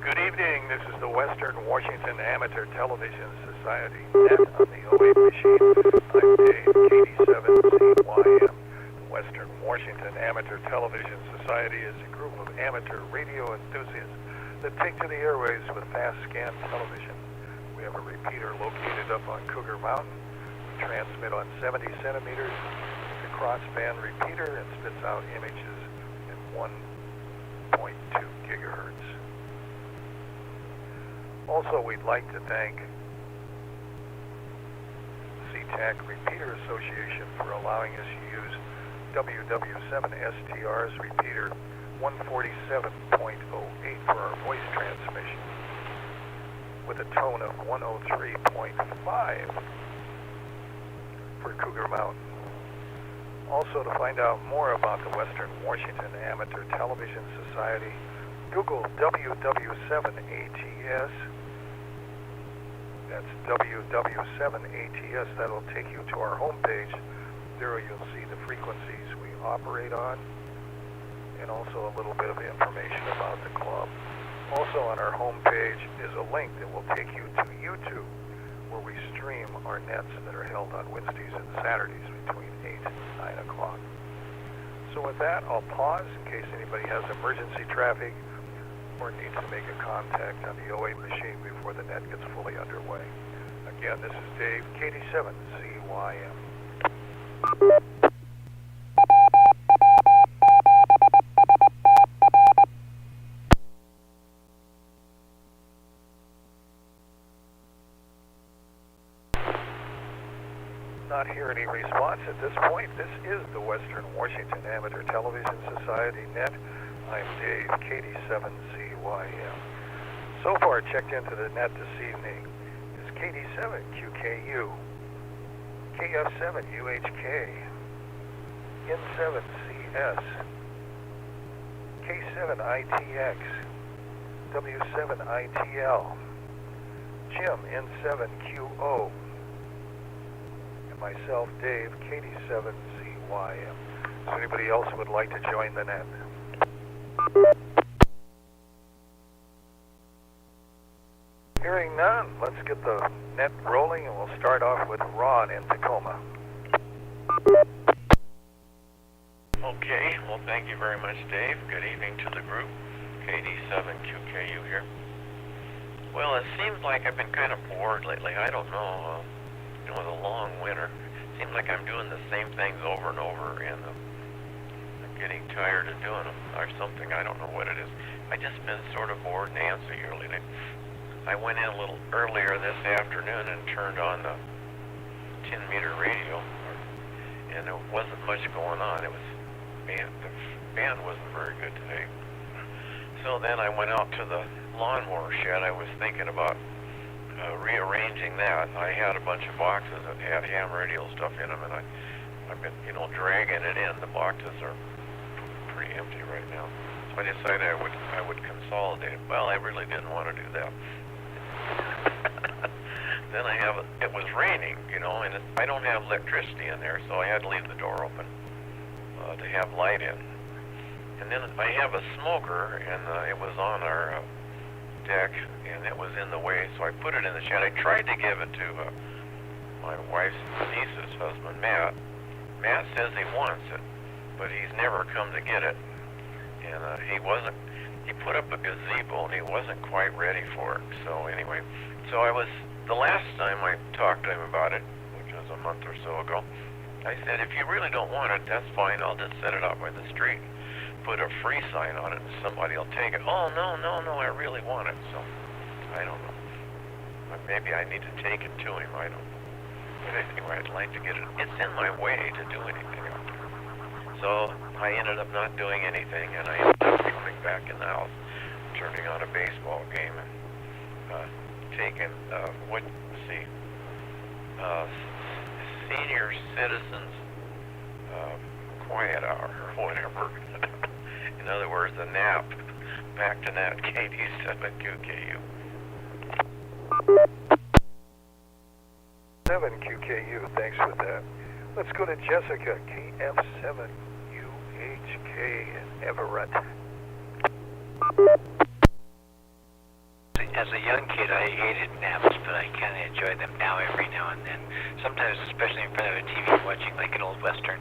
Good evening. This is the Western Washington Amateur Television Society net on the 08 machine. I'm Dave, KD7CYM. The Western Washington Amateur Television Society is a group of amateur radio enthusiasts that take to the airways with fast scan television. We have a repeater located up on Cougar Mountain. We transmit on 70 centimeters. It's a crossband repeater and spits out images in 1.2 gigahertz. Also, we'd like to thank SeaTac Repeater Association for allowing us to use WW7STR's repeater 147.08 for our voice transmission with a tone of 103.5 for Cougar Mountain. Also, to find out more about the Western Washington Amateur Television Society, Google WW7ATS. That's WW7ATS. That'll take you to our homepage. There you'll see the frequencies we operate on and also a little bit of information about the club. Also on our homepage is a link that will take you to YouTube, where we stream our nets that are held on Wednesdays and Saturdays between 8 and 9 o'clock. So with that, I'll pause in case anybody has emergency traffic or needs to make a contact on the 08 machine before the net gets fully underway. Again, this is Dave, KD7CYM. Not hear any response at this point. This is the Western Washington Amateur Television Society net. I'm Dave, KD7CYM. So far checked into the net this evening is KD7QKU, KF7UHK, N7CS, K7ITX, W7ITL, Jim N7QO, and myself, Dave, KD7CYM. So anybody else would like to join the net? Hearing none, let's get the net rolling, and we'll start off with Ron in Tacoma. Okay, well, thank you very much, Dave. Good evening to the group. KD7QKU here. Well, it seems like I've been kind of bored lately. I don't know, with a long winter, it seems like I'm doing the same things over and over, and I'm getting tired of doing them, or something. I don't know what it is. I just been sort of bored and antsy lately. I went in a little earlier this afternoon and turned on the 10-meter radio, and there wasn't much going on. The band wasn't very good today. So then I went out to the lawnmower shed. I was thinking about rearranging that. I had a bunch of boxes that had ham radio stuff in them, and I've been, dragging it in. The boxes are pretty empty right now. So I decided I would consolidate. Well, I really didn't want to do that. Then it was raining, and I don't have electricity in there, so I had to leave the door open to have light in. And then I have a smoker, and it was on our deck, and it was in the way, so I put it in the shed. I tried to give it to my wife's niece's husband, Matt. Matt says he wants it, but he's never come to get it. And he put up a gazebo, and he wasn't quite ready for it. So anyway, the last time I talked to him about it, which was a month or so ago, I said, if you really don't want it, that's fine. I'll just set it out by the street, put a free sign on it, and somebody will take it. Oh, no, I really want it. So I don't know. Maybe I need to take it to him. I don't know. But anyway, I'd like to get it. It's in my way to do anything. So I ended up not doing anything, and I ended up coming back in the house, turning on a baseball game, and taking, senior citizens quiet hour, or whatever. In other words, a nap. Back to that, KD7QKU. 7QKU, thanks for that. Let's go to Jessica, KF7UHK in Everett. as a young kid, I hated naps, but I kind of enjoy them now every now and then. Sometimes, especially in front of a TV, watching like an old Western.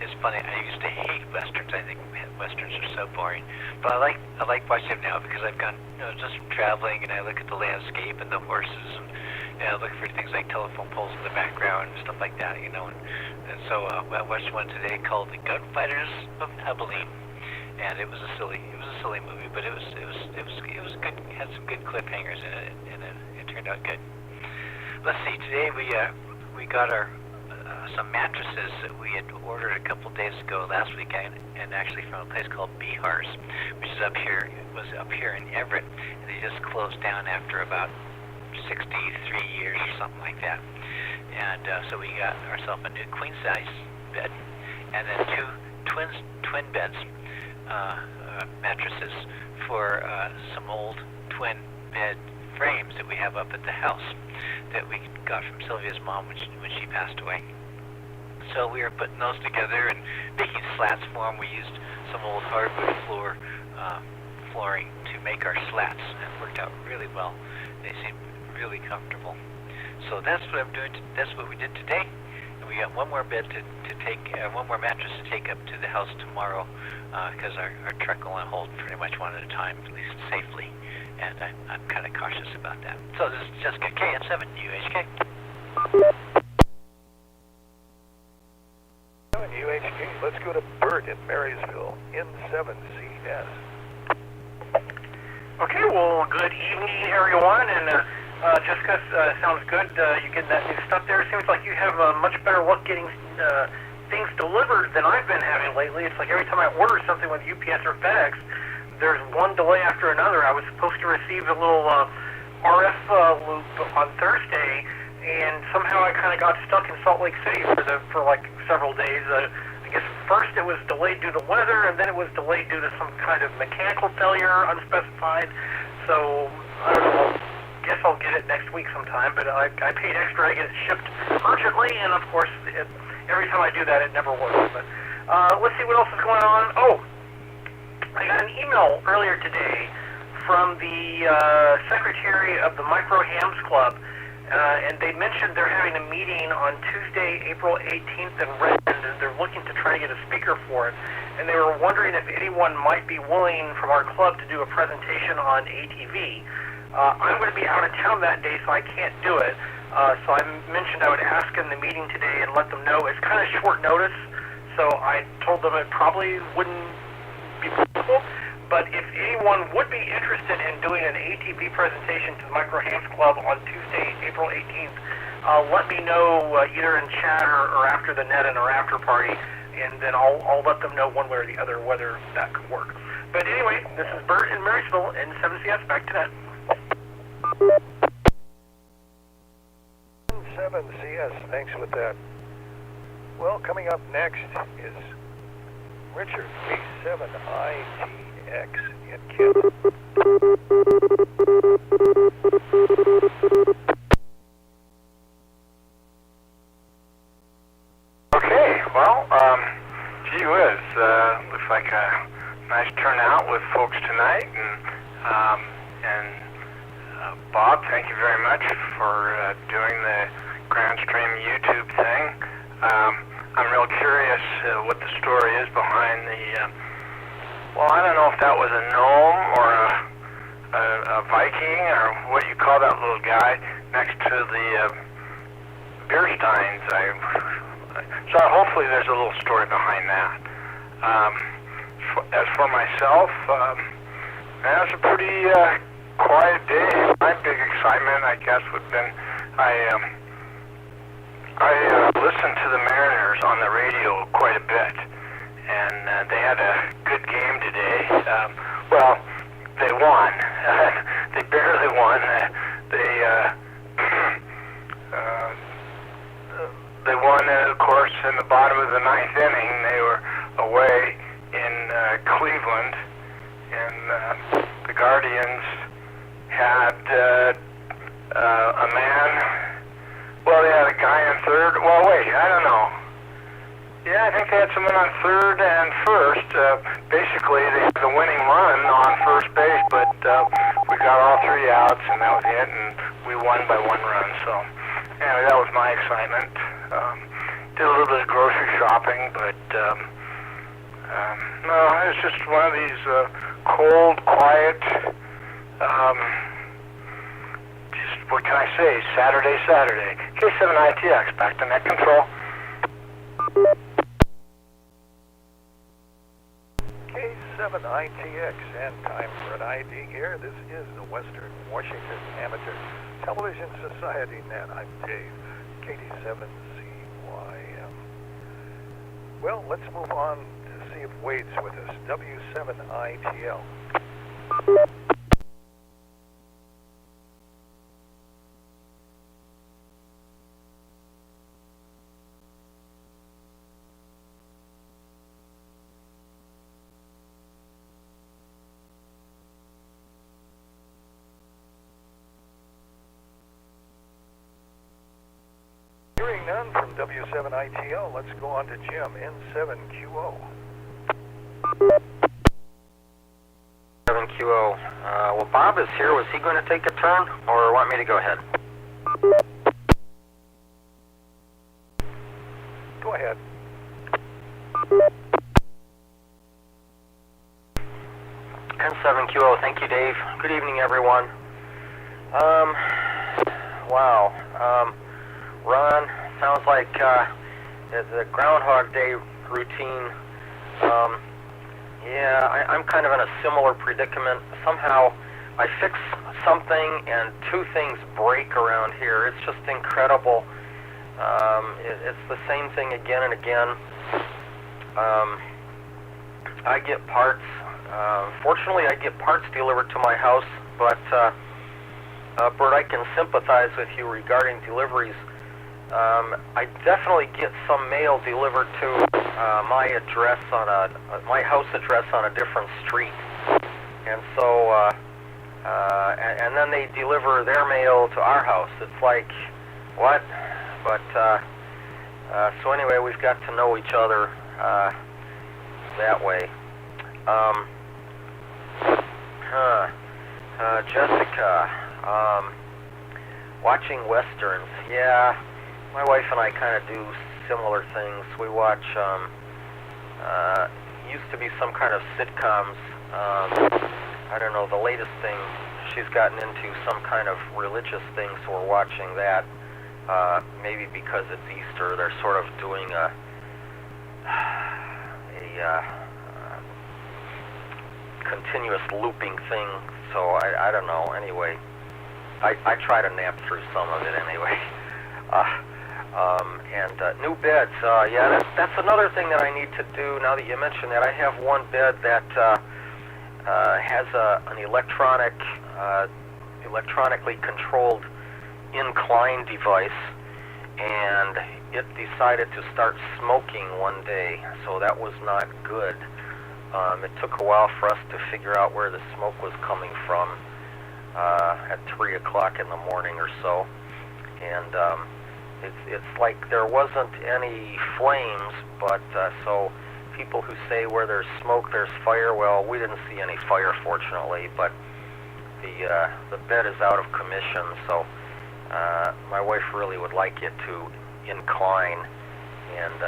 It's funny, I used to hate Westerns. I think Westerns are so boring. But I like watching them now because I've gone, just traveling, and I look at the landscape and the horses, and I look for things like telephone poles in the background and stuff like that, And so I watched one today called The Gunfighters of Abilene. And it was a silly movie, but it was good. It had some good cliffhangers in it, and it turned out good. Let's see. Today we got our some mattresses that we had ordered a couple days ago last weekend, and actually from a place called Bihar's, which is up here. It was up here in Everett, and they just closed down after about 63 years or something like that. And so we got ourselves a new queen size bed, and then two twin beds. Mattresses for some old twin bed frames that we have up at the house that we got from Sylvia's mom when she passed away. So we were putting those together and making slats for them. We used some old hardwood flooring to make our slats, and it worked out really well. They seemed really comfortable. So that's what I'm doing. That's what we did today. We got one more bed to take, one more mattress to take up to the house tomorrow, because our truck will only hold pretty much one at a time, at least safely, and I'm kind of cautious about that. So this is Jessica KN7 UHK. UHK, let's go to Bert in Marysville, N7CS. Okay, well, good evening, everyone, and Jessica, sounds good. You getting that new stuff there. It seems like you have much better luck getting things delivered than I've been having lately. It's like every time I order something with UPS or FedEx, there's one delay after another. I was supposed to receive a little RF loop on Thursday, and somehow I kind of got stuck in Salt Lake City for like several days. I guess first it was delayed due to weather, and then it was delayed due to some kind of mechanical failure, unspecified. So I don't know. I guess I'll get it next week sometime, but I paid extra to get it shipped urgently, and of course, every time I do that, it never works. But let's see what else is going on. Oh, I got an email earlier today from the secretary of the Micro Hams Club, and they mentioned they're having a meeting on Tuesday, April 18th in Redmond, and they're looking to try to get a speaker for it. And they were wondering if anyone might be willing from our club to do a presentation on ATV. I'm going to be out of town that day, so I can't do it. So I mentioned I would ask in the meeting today and let them know. It's kind of short notice, so I told them it probably wouldn't be possible. But if anyone would be interested in doing an ATV presentation to the Micro Hams Club on Tuesday, April 18th, let me know either in chat or after the net and or after party, and then I'll let them know one way or the other whether that could work. But anyway, this is Bert in Marysville in 7CS. Back to net. 7CS, thanks with that. Well, coming up next is Richard, W7ATS in Canada. Okay, well, gee whiz, looks like a nice turnout with folks tonight, and Bob, thank you very much for doing the Grand Stream YouTube thing. I'm real curious what the story is behind the, well, I don't know if that was a gnome or a Viking or what you call that little guy next to the beer steins. So hopefully there's a little story behind that. As for myself, that was a pretty quiet day. My big excitement, I guess, would have been I listened to the Mariners on the radio quite a bit, and they had a good game today. Well, they won. They barely won. They won, of course, in the bottom of the ninth inning. They were away in Cleveland, and the Guardians had a man. Well, they had a guy in third. Well, wait, I don't know. Yeah, I think they had someone on third and first. Basically, they had the winning run on first base, but we got all 3 outs, and that was it, and we won by 1 run. So anyway, that was my excitement. Did a little bit of grocery shopping, but no, it's just one of these cold, quiet, just what can I say, Saturday. K7ITX, back to net control. K7ITX, and time for an ID here. This is the Western Washington Amateur Television Society Net. I'm Dave, KD7CYM. Well, let's move on to see if Wade's with us. W7ITL. Hearing none from W7ITL, let's go on to Jim, N7QO. 7QO. Well, Bob is here. Was he going to take a turn, or want me to go ahead? Go ahead. N7QO. Thank you, Dave. Good evening, everyone. Wow. Ron, sounds like it's a Groundhog Day routine. Yeah, I'm kind of in a similar predicament. Somehow I fix something and 2 things break around here. It's just incredible. It's the same thing again and again. I get parts. Fortunately, I get parts delivered to my house, but Bert, I can sympathize with you regarding deliveries. I definitely get some mail delivered to my address my house address on a different street, and so and then they deliver their mail to our house. It's like, what? But so anyway, we've got to know each other that way. Jessica, watching westerns. Yeah. My wife and I kind of do similar things. We watch, used to be some kind of sitcoms. I don't know, the latest thing, she's gotten into some kind of religious thing, so we're watching that. Maybe because it's Easter, they're sort of doing a continuous looping thing, so I don't know. Anyway, I try to nap through some of it anyway. And new beds, yeah, that's another thing that I need to do. Now that you mention that, I have one bed that has an electronically controlled incline device, and it decided to start smoking one day, so that was not good. It took a while for us to figure out where the smoke was coming from at 3 o'clock in the morning or so, and it's like there wasn't any flames, but so people who say where there's smoke there's fire, well, we didn't see any fire, fortunately, but the bed is out of commission, so my wife really would like it to incline, and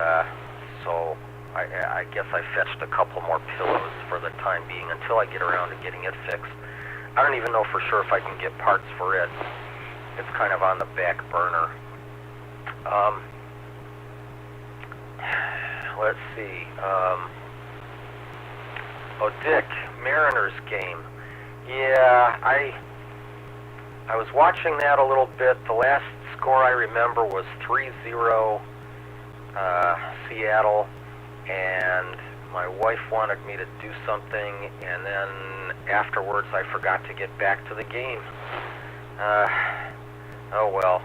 so I guess I fetched a couple more pillows for the time being until I get around to getting it fixed. I don't even know for sure if I can get parts for it. It's kind of on the back burner. Let's see. Oh, Dick, Mariners game. Yeah, I was watching that a little bit. The last score I remember was 3-0 Seattle, and my wife wanted me to do something, and then afterwards I forgot to get back to the game. Oh well.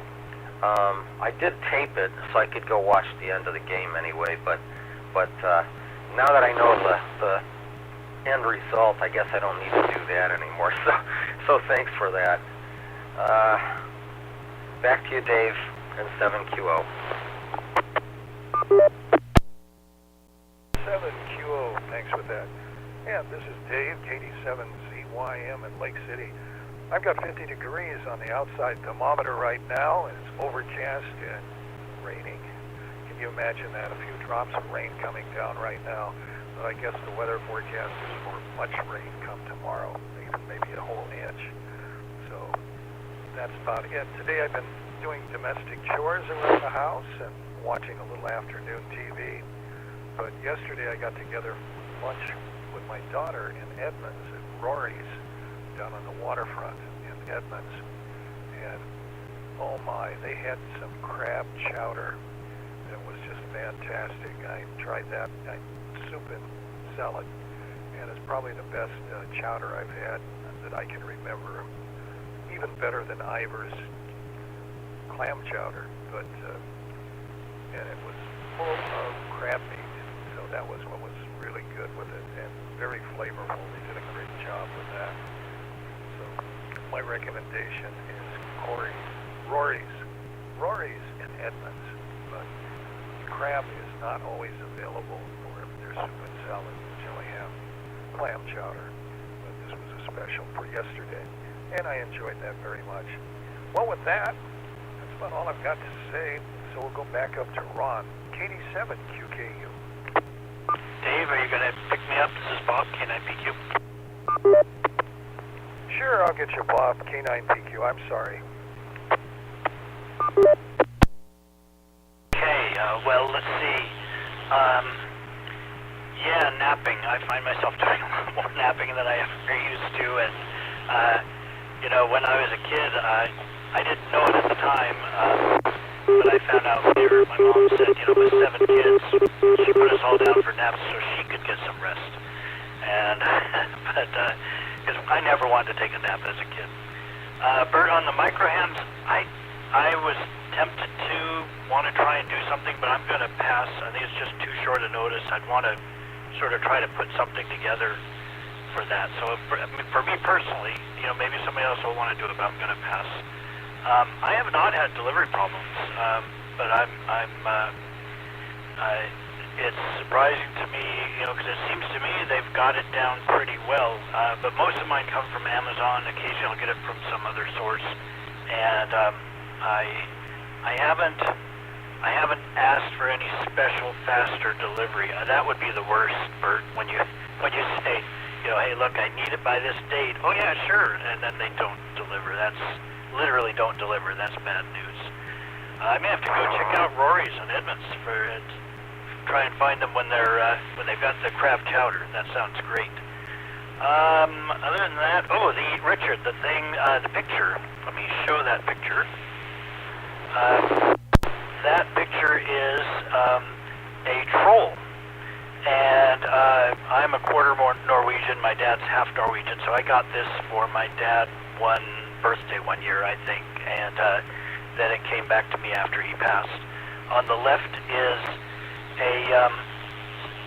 I did tape it so I could go watch the end of the game anyway, but now that I know the end result, I guess I don't need to do that anymore. So thanks for that. Back to you, Dave, and 7QO. 7QO, thanks for that. And this is Dave, KD7ZYM in Lake City. I've got 50 degrees on the outside thermometer right now, and it's overcast and raining. Can you imagine that? A few drops of rain coming down right now. But I guess the weather forecast is for much rain come tomorrow, even maybe a whole inch. So that's about it. Today I've been doing domestic chores around the house and watching a little afternoon TV. But yesterday I got together for lunch with my daughter in Edmonds at Rory's down on the waterfront in Edmonds. And oh my, they had some crab chowder that was just fantastic. I tried that. Soup and salad, and it's probably the best chowder I've had that I can remember. Even better than Ivor's clam chowder, but and it was full of crab meat, so that was what was really good with it, and very flavorful. They did a great job with that. So my recommendation is Rory's in Edmonds, but crab is not always available for their soup and salad, which only have clam chowder. But this was a special for yesterday, and I enjoyed that very much. Well, with that, that's about all I've got to say. So we'll go back up to Ron, KD7 QKU. Dave, are you going to pick me up? This is Bob, K9PQ. Sure, I'll get you, Bob, K9PQ. I'm sorry. Well, let's see. Yeah, napping. I find myself doing a lot more napping than I ever used to, and you know, when I was a kid, I didn't know it at the time, but I found out later. My mom said, you know, with 7 kids, she put us all down for naps so she could get some rest. And but because I never wanted to take a nap as a kid. Bert, on the microhams, I was tempted to want to try and do something, but I'm going to pass. I think it's just too short a notice. I'd want to sort of try to put something together for that. So for me personally, you know, maybe somebody else will want to do it, but I'm going to pass. I have not had delivery problems, but it's surprising to me, you know, because it seems to me they've got it down pretty well. But most of mine come from Amazon. Occasionally I'll get it from some other source, and I haven't asked for any special faster delivery. That would be the worst, Bert, when you say, you know, hey, look, I need it by this date. Oh yeah, sure, and then they don't deliver. That's literally don't deliver. That's bad news. I may have to go check out Rory's in Edmonds for it. Try and find them when they've got the crab chowder. That sounds great. Other than that, Richard, the picture. Let me show that picture. That picture is a troll, and I'm a quarter more Norwegian. My dad's half Norwegian, so I got this for my dad one birthday one year, I think, and then it came back to me after he passed. On the left is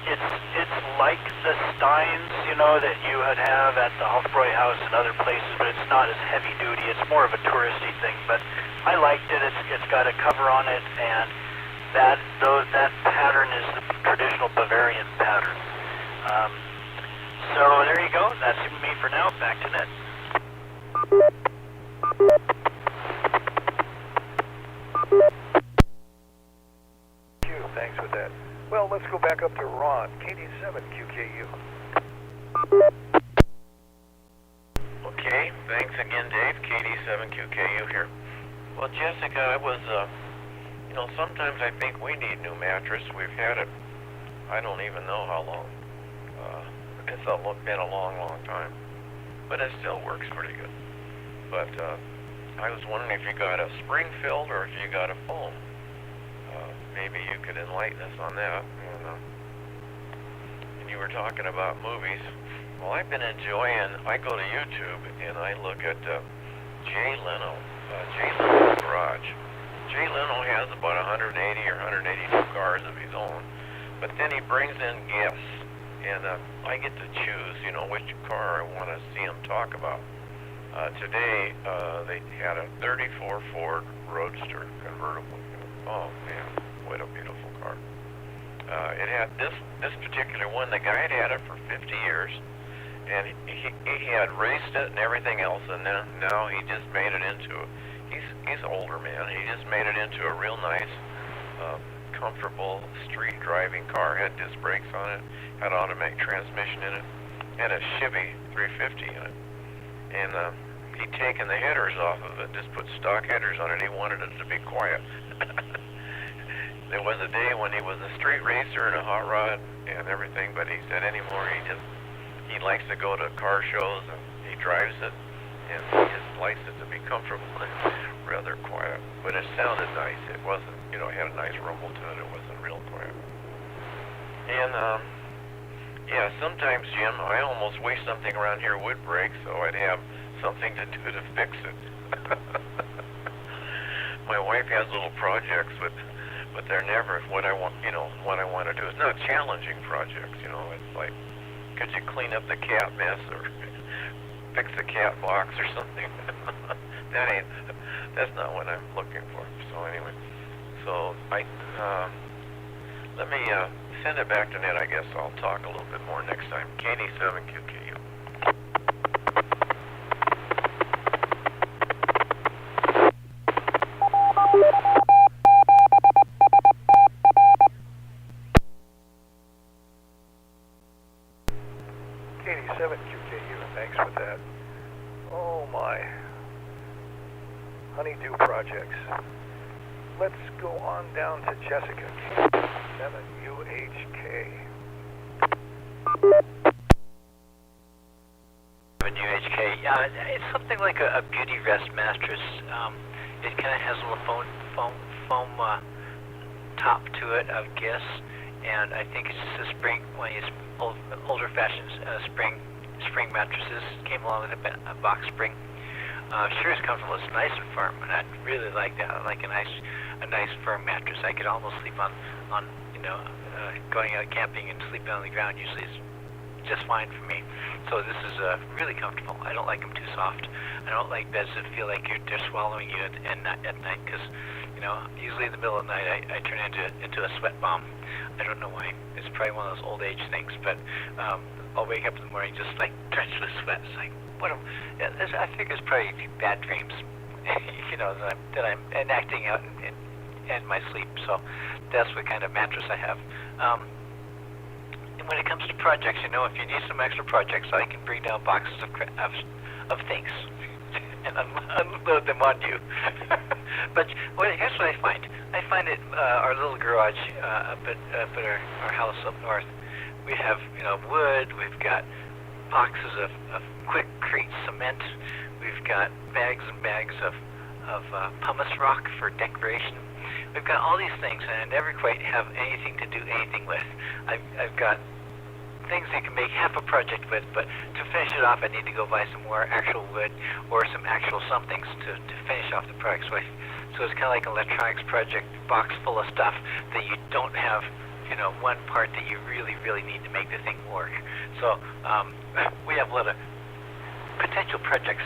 it's like the steins, you know, that you would have at the Hofbräu House and other places, but it's not as heavy duty. It's more of a touristy thing, but I liked it. It's got a cover on it, and that pattern is the traditional Bavarian pattern. So there you go. That's me for now. Back to Ned. Thanks for that. Well, let's go back up to Ron, KD7 QKU. Okay, thanks again, Dave. KD7 QKU here. Well, Jessica, I was, you know, sometimes I think we need new mattress. We've had it, I don't even know how long. It's been a long, long time. But it still works pretty good. But I was wondering if you got a spring-filled or if you got a foam. Maybe you could enlighten us on that. And you were talking about movies. Well, I've been enjoying, I go to YouTube and I look at Jay Leno, Jay Leno's Garage. Jay Leno has about 180 or 182 cars of his own, but then he brings in guests, and I get to choose, you know, which car I want to see him talk about. Today, they had a 34 Ford Roadster convertible. Oh man, what a beautiful car. It had this particular one, the guy had it for 50 years, and he had raced it and everything else, and then now he just made it into, he's an older man, he just made it into a real nice, comfortable street driving car. Had disc brakes on it, had automatic transmission in it, had a Chevy 350 in it, and he'd taken the headers off of it, just put stock headers on it. He wanted it to be quiet. There was a day when he was a street racer and a hot rod and everything, but he said anymore he likes to go to car shows and he drives it, and he just likes it to be comfortable and rather quiet. But it sounded nice. It wasn't, it had a nice rumble to it. It wasn't real quiet. And yeah, sometimes, Jim, I almost wish something around here would break so I'd have something to do to fix it. My wife has little projects, but they're never what I want. What I want to do. It's not challenging projects. It's like, could you clean up the cat mess or fix the cat box or something? That's not what I'm looking for. So anyway, let me send it back to Ned. I guess I'll talk a little bit more next time. KD7QKU. KD7QKU, thanks for that. Oh my. Honeydew projects. Let's go on down to Jessica. KD7UHK. WW7ATS. It's something like a beauty rest mattress. It kind of has a little foam top to it, I would guess. And I think it's just a spring, one of these older-fashioned spring mattresses. Came along with a box spring. Sure is comfortable. It's nice and firm, and I really like that. I like a nice firm mattress. I could almost sleep on going out camping and sleeping on the ground. Usually is just fine for me. So this is really comfortable. I don't like them too soft. I don't like beds that feel like they're swallowing you at night, because usually in the middle of the night I turn into a sweat bomb. I don't know why. It's probably one of those old age things, but I'll wake up in the morning just like drenched with sweat. It's like, I think it's probably bad dreams, that I'm enacting out in my sleep. So that's what kind of mattress I have. And when it comes to projects, if you need some extra projects, I can bring down boxes of things and unload them on you. But here's what I find. I find that our little garage up at our house up north, we have wood. We've got boxes of quick-crete cement. We've got bags and bags of pumice rock for decoration. We've got all these things, and I never quite have anything to do anything with. I've got things you can make half a project with, but to finish it off, I need to go buy some more actual wood or some actual somethings to finish off the project. So it's kind of like an electronics project box full of stuff that you don't have, one part that you really, really need to make the thing work. So we have a lot of potential projects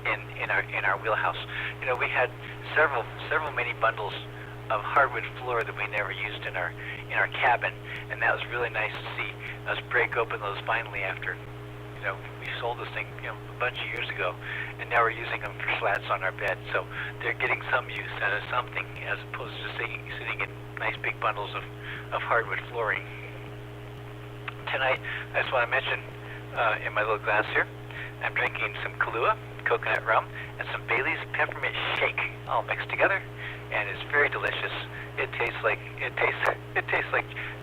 in our wheelhouse. We had several many bundles of hardwood floor that we never used in our cabin, and that was really nice to see us break open those finally after we sold this thing a bunch of years ago, and now we're using them for slats on our bed. So they're getting some use out of something, as opposed to sitting in nice big bundles of hardwood flooring. Tonight, I just want to mention in my little glass here, I'm drinking some Kahlua, coconut rum, and some Bailey's peppermint shake, all mixed together, and it's very delicious. It tastes like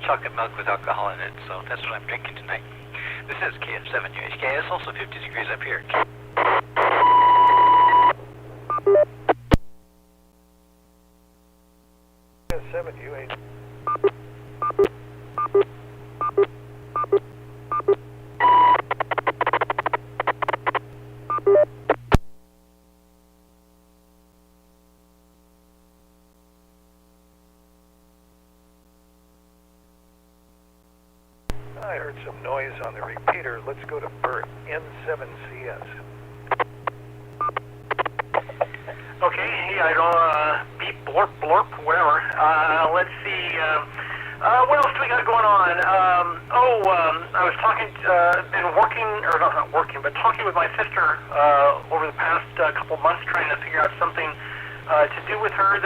chocolate milk with alcohol in it. So that's what I'm drinking tonight. This is KF7UHK. It's also 50 degrees up here. KF7UHK. I heard some noise on the repeater. Let's go to Bert, N7CS. Okay, I don't beep, blorp, blorp, whatever. Let's see. What else do we got going on? I was talking, been working, or not working, but talking with my sister over the past couple months, trying to figure out something to do with her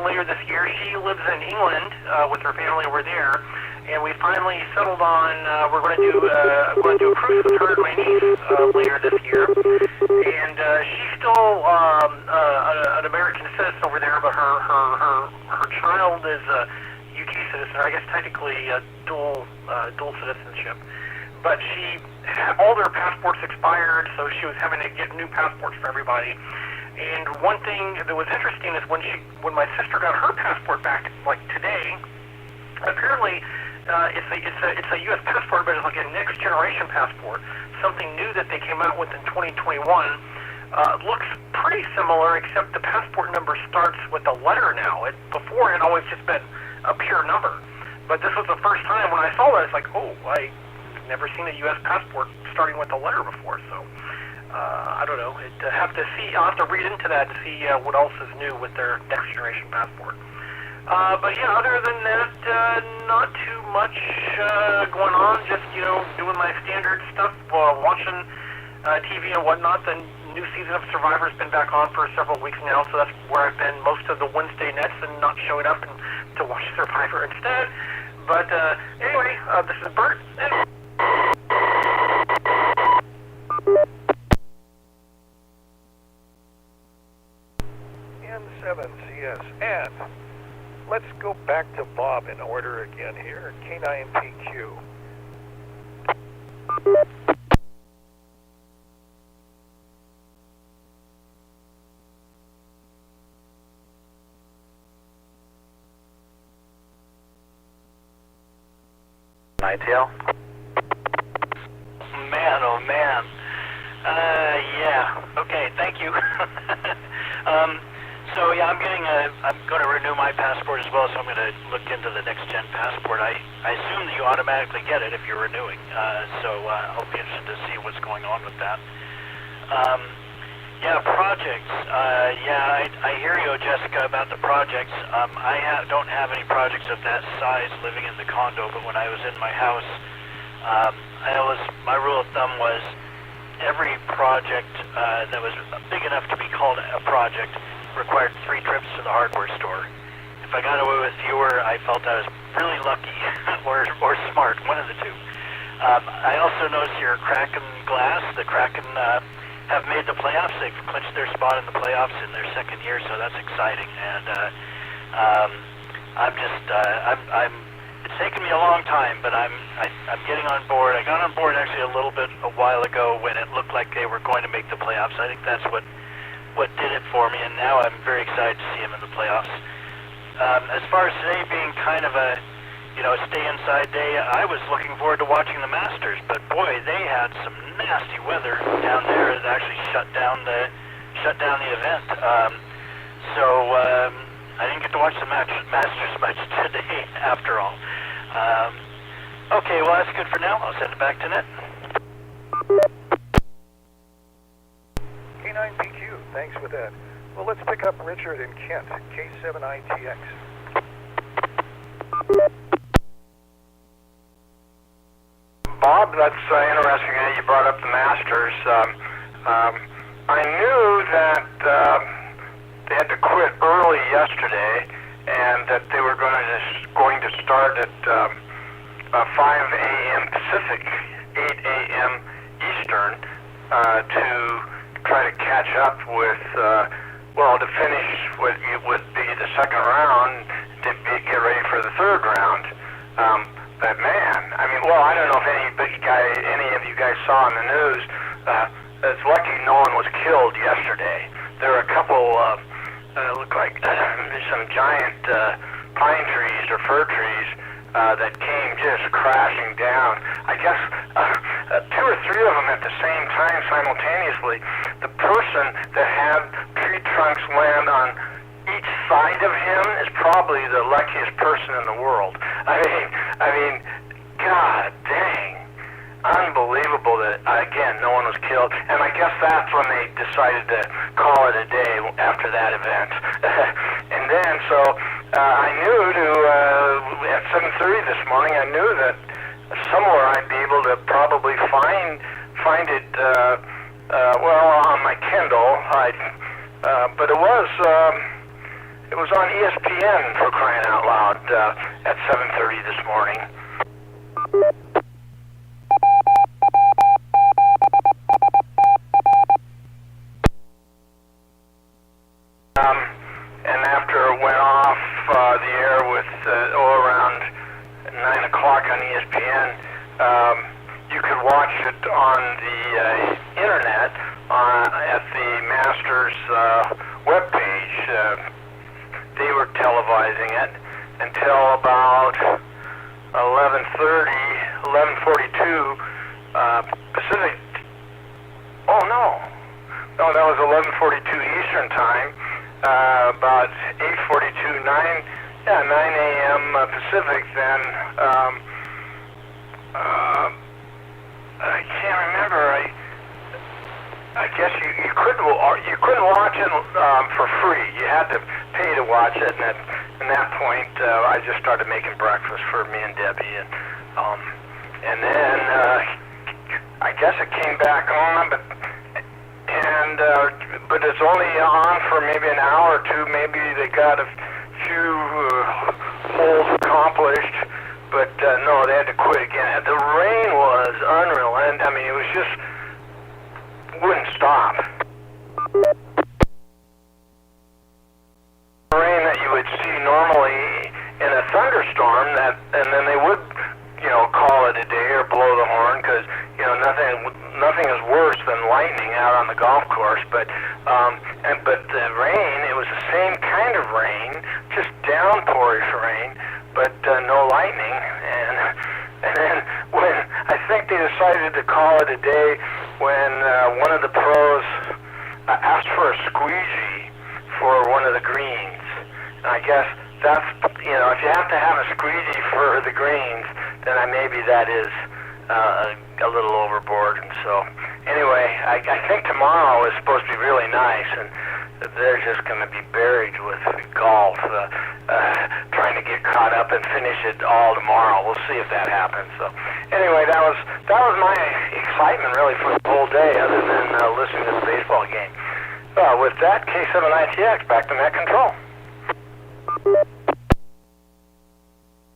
later this year. She lives in England with her family over there, and we finally settled on we're going to do I'm going to do a cruise with her and my niece later this year. And she's still an American citizen over there, but her child is UK citizen, or I guess technically dual citizenship. But all their passports expired, so she was having to get new passports for everybody. And one thing that was interesting is when my sister got her passport back, like today, apparently it's a U.S. passport, but it's like a next generation passport, something new that they came out with in 2021. Looks pretty similar, except the passport number starts with a letter now. Before it had always just been a pure number. But this was the first time when I saw that, it's like, oh, I've never seen a U.S. passport starting with a letter before, so I don't know. I'll have to read into that to see what else is new with their next generation passport. But yeah, other than that, not too much going on, just, doing my standard stuff, watching TV and whatnot. The new season of Survivor's been back on for several weeks now, so that's where I've been most of the Wednesday nights and not showing up to watch Survivor instead. But anyway, this is Bert. N7CS, and let's go back to Bob in order again here. K9PQ. ITL? Man, oh man. Yeah. Okay, thank you. So yeah, I'm going to renew my passport as well, so I'm going to look into the next gen passport. I assume that you automatically get it if you're renewing, so I'll be interested to see what's going on with that. Yeah, projects. I hear you, Jessica, about the projects. I don't have any projects of that size living in the condo, but when I was in my house, my rule of thumb was every project that was big enough to be called a project required 3 trips to the hardware store. If I got away with fewer, I felt I was really lucky or smart, one of the two. I also noticed your Kraken glass. The Kraken have made the playoffs. They've clinched their spot in the playoffs in their second year, so that's exciting. And it's taken me a long time, but I'm getting on board. I got on board actually a while ago when it looked like they were going to make the playoffs. I think that's what did it for me, and now I'm very excited to see them in the playoffs. As far as today being kind of a stay inside day, I was looking forward to watching the Masters, but boy, they had some nasty weather down there that actually shut down the event. So I didn't get to watch the Masters much today after all. Okay, well that's good for now. I'll send it back to Net. K9PQ, thanks for that. Well, let's pick up Richard in Kent, K7ITX. Bob, that's interesting that you brought up the Masters. I knew that they had to quit early yesterday, and that they were going to start at 5 a.m. Pacific, 8 a.m. Eastern, to try to catch up with, to finish what would be the second round, to get ready for the third round. But man, I don't know if any of you guys saw in the news. It's lucky no one was killed yesterday. There were a couple looked like some giant pine trees or fir trees that came just crashing down. I guess 2 or 3 of them at the same time simultaneously. The person that had tree trunks land on each side of him is probably the luckiest person in the world. I mean, God dang. Unbelievable that, again, no one was killed. And I guess that's when they decided to call it a day after that event. And then, so I knew at 7:30 this morning, I knew that somewhere I'd be able to probably find it, well, on my Kindle. But it was on ESPN, for crying out loud, at 7:30 this morning. And after it went off the air with around 9 o'clock on ESPN, you could watch it on the internet at the Masters webpage. They were televising it until about 11:42 Pacific. Oh no, that was 11:42 Eastern time. About 8:42, 9 a.m. Pacific. Then I can't remember. I guess you couldn't watch it for free. You had to pay to watch it. And at that point, I just started making breakfast for me and Debbie, and then I guess it came back on, but it's only on for maybe an hour or two. Maybe they got a few holes accomplished, but no, they had to quit again. The rain was unreal, and I mean, it was just wouldn't stop. Rain that you would see normally in a thunderstorm, and then they would, call it a day or blow the horn, because nothing is worse than lightning out on the golf course. But the rain, it was the same kind of rain, just downpourish rain, but no lightning. And then when I think they decided to call it a day, when one of the pros asked for a squeegee for one of the greens. And I guess that's, if you have to have a squeegee for the greens, then maybe that is a little overboard. And so, anyway, I think tomorrow is supposed to be really nice, and they're just going to be buried with golf, trying to get caught up and finish it all tomorrow. We'll see if that happens. So, anyway, that was my excitement really for the whole day, other than listening to the baseball game. With that, K7ITX back to net control.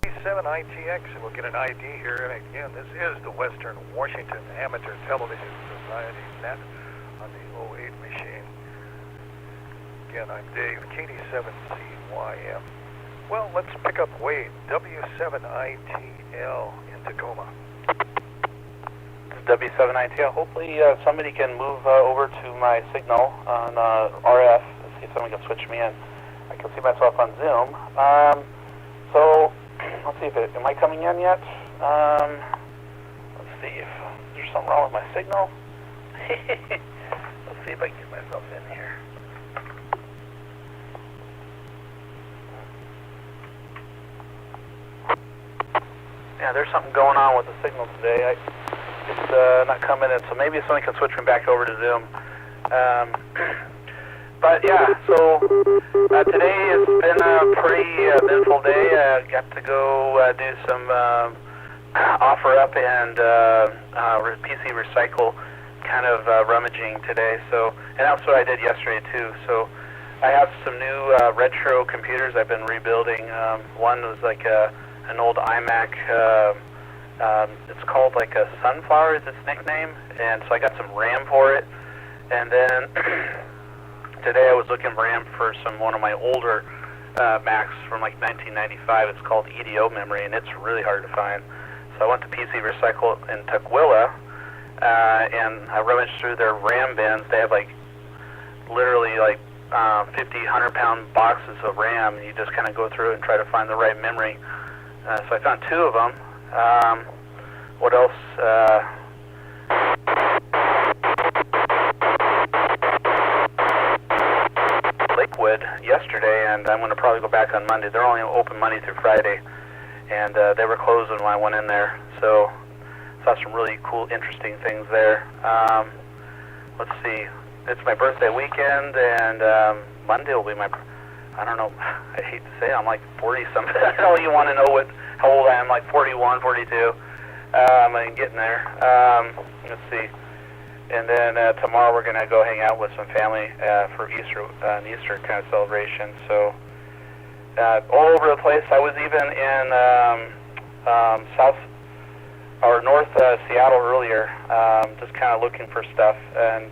K7ITX, and we'll get an ID here. And again, this is the Western Washington Amateur Television Society net on the 08 machine. Again, I'm Dave, KD7CYM. Well, let's pick up Wade, W7ITL in Tacoma. W7ITL. Hopefully somebody can move over to my signal on RF and see if someone can switch me in. I can see myself on Zoom. So let's see am I coming in yet? Let's see if there's something wrong with my signal. Let's see if I can get myself in here. Yeah, there's something going on with the signal today. It's not coming in, so maybe someone can switch me back over to Zoom. But yeah, so today has been a pretty eventful day. Got to go do some offer up and PC recycle kind of rummaging today. So, and that's what I did yesterday too. So I have some new retro computers I've been rebuilding. One was like an old iMac. It's called like a Sunflower is its nickname, and so I got some RAM for it. And then today I was looking RAM for one of my older Macs from like 1995. It's called EDO memory, and it's really hard to find. So I went to PC Recycle in Tukwila, and I rummaged through their RAM bins. They have like literally like 50, 100-pound boxes of RAM, and you just kind of go through and try to find the right memory. So I found two of them. What else? Lakewood yesterday, and I'm going to probably go back on Monday. They're only open Monday through Friday, and they were closed when I went in there. So saw some really cool, interesting things there. Let's see. It's my birthday weekend, and Monday will be my I don't know, I hate to say it, I'm like 40-something. I don't even want to know how old I am, like 41, 42. I'm getting there. Let's see. And then tomorrow we're going to go hang out with some family for Easter, an Easter kind of celebration. So all over the place. I was even in south or north Seattle earlier, just kind of looking for stuff, and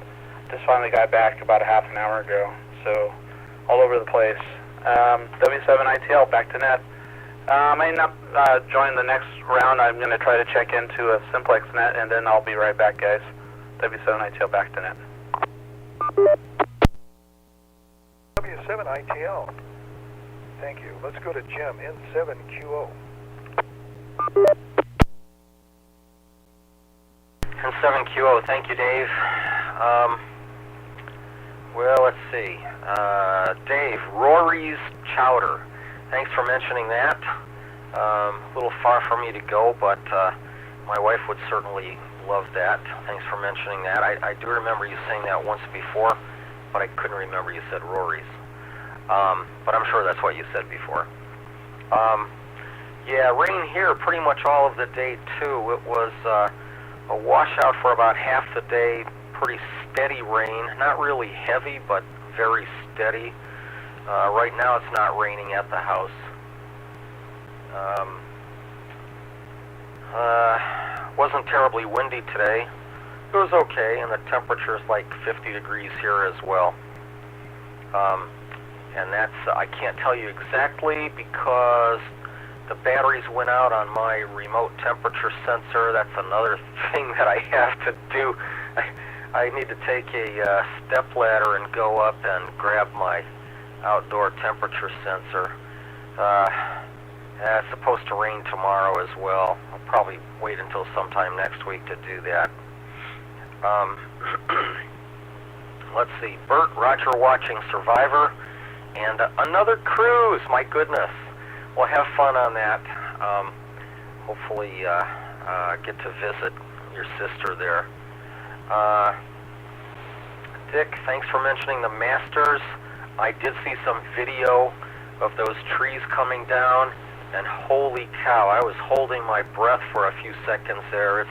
just finally got back about a half an hour ago. So all over the place. W7ITL, back to net. I may not join the next round. I'm going to try to check into a simplex net, and then I'll be right back, guys. W7ITL, back to net. W7ITL. Thank you. Let's go to Jim, N7QO. N7QO, thank you, Dave. Well, let's see. Dave, Rory's Chowder. Thanks for mentioning that. A little far for me to go, but my wife would certainly love that. Thanks for mentioning that. I do remember you saying that once before, but I couldn't remember you said Rory's. But I'm sure that's what you said before. Yeah, rain here pretty much all of the day, too. It was a washout for about half the day, pretty steady rain. Not really heavy, but very steady. Right now it's not raining at the house. Wasn't terribly windy today. It was okay, and the temperature's like 50 degrees here as well. And that's, I can't tell you exactly because the batteries went out on my remote temperature sensor. That's another thing that I have to do. I need to take a step ladder and go up and grab my outdoor temperature sensor. It's supposed to rain tomorrow as well. I'll probably wait until sometime next week to do that. Let's see, Bert, Roger watching Survivor, and another cruise, my goodness. We'll have fun on that. Hopefully get to visit your sister there. Dick, thanks for mentioning the Masters. I did see some video of those trees coming down, and holy cow, I was holding my breath for a few seconds there.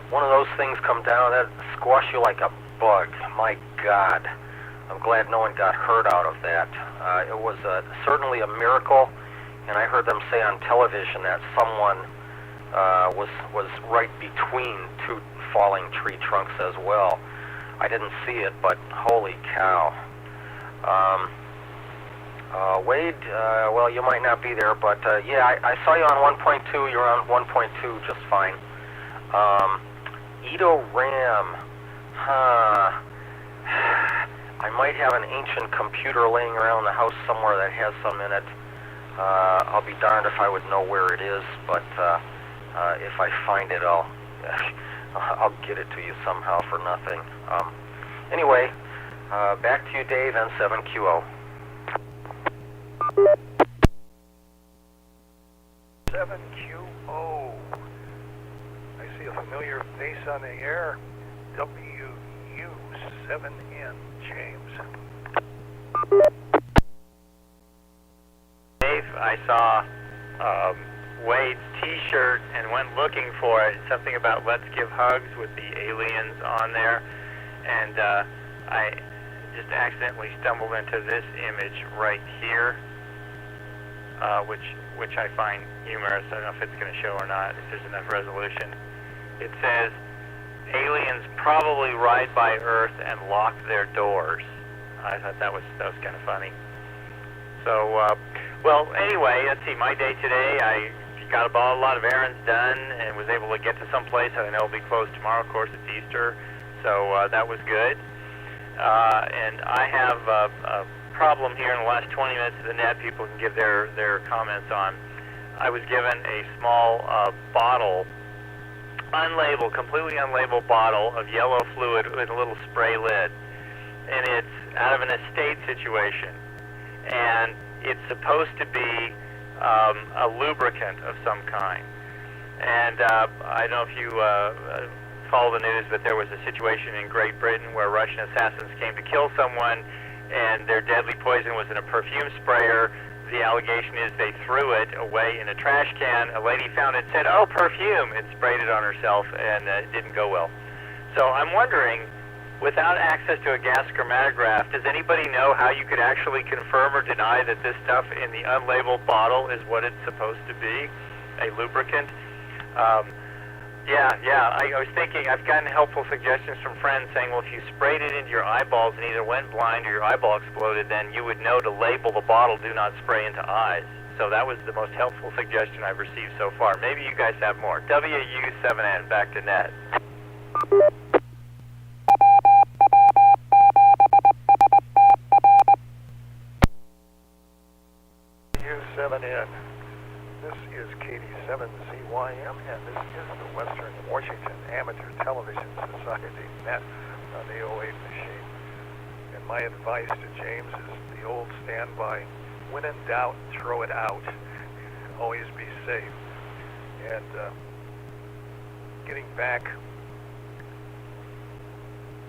One of those things come down that squash you like a bug. My God. I'm glad no one got hurt out of that. It was certainly a miracle, and I heard them say on television that someone was right between two falling tree trunks as well. I didn't see it, but holy cow. Wade, well, you might not be there, but yeah, I saw you on 1.2. You're on 1.2 just fine. Edo RAM. I might have an ancient computer laying around the house somewhere that has some in it. I'll be darned if I would know where it is, but if I find it, I'll get it to you somehow for nothing. Anyway, back to you, Dave, N7QO. 7QO. I see a familiar face on the air. WU7N, James. Dave, I saw Wade's t-shirt and went looking for it. Something about Let's Give Hugs with the aliens on there. And I just accidentally stumbled into this image right here, which I find humorous. I don't know if it's going to show or not, if there's enough resolution. It says, aliens probably ride by Earth and lock their doors. I thought that was kind of funny. So, well, anyway, let's see, my day today, I got a lot of errands done and was able to get to some place that I know will be closed tomorrow. Of course, it's Easter, so that was good. And I have a problem here in the last 20 minutes of the net people can give their comments on. I was given a small bottle, unlabeled, completely unlabeled bottle of yellow fluid with a little spray lid. And it's out of an estate situation. And it's supposed to be a lubricant of some kind. And I don't know if you follow the news, but there was a situation in Great Britain where Russian assassins came to kill someone, and their deadly poison was in a perfume sprayer. The allegation is they threw it away in a trash can. A lady found it and said, "Oh, perfume," and sprayed it on herself, and it didn't go well. So I'm wondering, without access to a gas chromatograph, does anybody know how you could actually confirm or deny that this stuff in the unlabeled bottle is what it's supposed to be, a lubricant? I was thinking, I've gotten helpful suggestions from friends saying, well, if you sprayed it into your eyeballs and either went blind or your eyeball exploded, then you would know to label the bottle, "Do not spray into eyes." So that was the most helpful suggestion I've received so far. Maybe you guys have more. WU7N, back to net. WW7ATS. This is KD7ZYM, and this is the Western Washington Amateur Television Society net on the 08 machine. And my advice to James is the old standby: when in doubt, throw it out. Always be safe. And getting back